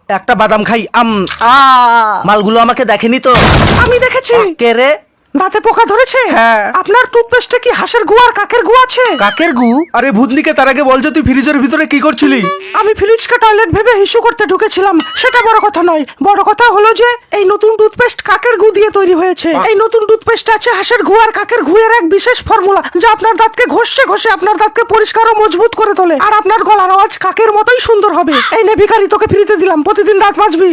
একটা বাদাম খাই। মালগুলো আমাকে দেখেনি তো? আমি দেখেছি। কে রে? দাঁতে পোকা ধরেছে? হ্যাঁ। আপনার টুথপেস্টে কি হাঁসের গু আর কাকের গু আছে? কাকের গু? আরে ভূতনিকে, তার আগে বল যে তুই ফ্রিজের ভিতরে কি করছিলি? আমি ফ্রিজকে টয়লেট ভেবে হিসু করতে ঢুকেছিলাম, সেটা বড় কথা নয়। বড় কথা হলো যে এই নতুন টুথপেস্ট কাকের গু দিয়ে তৈরি হয়েছে। এই নতুন টুথপেস্ট আছে হাঁসের গু আর কাকের গুয়ের এক বিশেষ ফর্মুলা, যা আপনার দাঁতকে ঘষে ঘষে আপনার দাঁতকে পরিষ্কার ও মজবুত করে তোলে। আর আপনার গলার আওয়াজ কাকের মতোই সুন্দর হবে। এই নে ভিখারি, তোকে ফ্রিতে দিলাম, প্রতিদিন দাঁত মাজবি।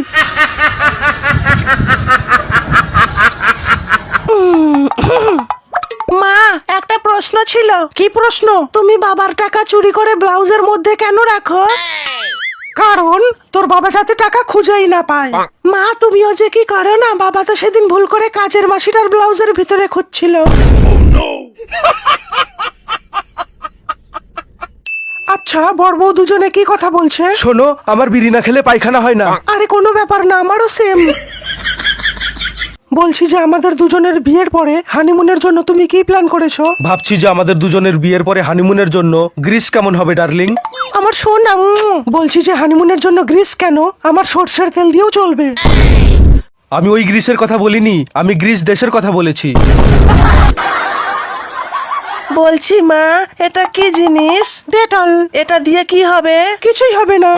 মা, একটা প্রশ্ন ছিল। কি প্রশ্ন? তুমি বাবার টাকা চুরি করে ব্লাউজের মধ্যে কেন রাখো? কারণ তোর বাবা যাতে টাকা খুঁজেই না পায়। মা, তুমিও যে কি করো না, বাবা তো সেদিন ভুল করে কাজের মাসিটার ব্লাউজের ভিতরে খুঁজছিল। আচ্ছা, বর বউ দুজনে কি কথা বলছে? শোনো, আমার বিড়ি না খেলে পায়খানা হয় না। আরে কোনো ব্যাপার না, আমারও সেম। বলছি যে আমাদের দুজনের বিয়ের পরে হানিমুনের জন্য তুমি কি প্ল্যান করেছো? ভাবছি যে আমাদের দুজনের বিয়ের পরে হানিমুনের জন্য গ্রিস কেমন হবে ডার্লিং? আমার সোনা, বলছি যে হানিমুনের জন্য গ্রিস কেন, আমার সর্ষের তেল দিয়েও চলবে। আমি ওই গ্রিসের কথা বলিনি, আমি গ্রিস দেশের কথা বলেছি। বলছি মা, এটা কি জিনিস? ডেটল। এটা দিয়ে কি হবে? কিছুই হবে না।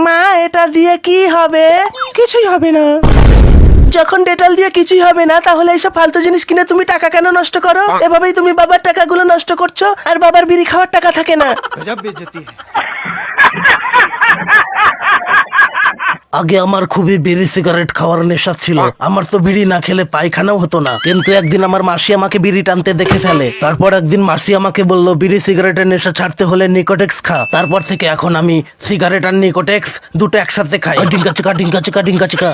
মা, এটা দিয়ে কি হবে? কিছুই হবে না। যখন ডেটল দিয়ে কিছুই হবে না, তাহলে এইসব ফালতু জিনিস কিনে তুমি টাকা কেন নষ্ট করো? এভাবেই তুমি বাবার টাকাগুলো নষ্ট করছো, আর বাবার বিড়ি খাওয়ার টাকা থাকে না। আগে আমার খুবই বিড়ি সিগারেট খাওয়ার নেশা ছিল। আমার তো বিড়ি না খেলে পায়খানাও হতো না। কিন্তু একদিন আমার মাসি আমাকে বিড়ি টানতে দেখে ফেলে। তারপর একদিন মাসি আমাকে বলল, বিড়ি সিগারেটের নেশা ছাড়তে হলে নিকোটেক্স খা। তারপর থেকে এখন আমি সিগারেট আর নিকোটেক্স দুটো একসাথে খাই। ডিঙ্কা চিকা ডিঙ্কা চিকা ডিঙ্কা চিকা।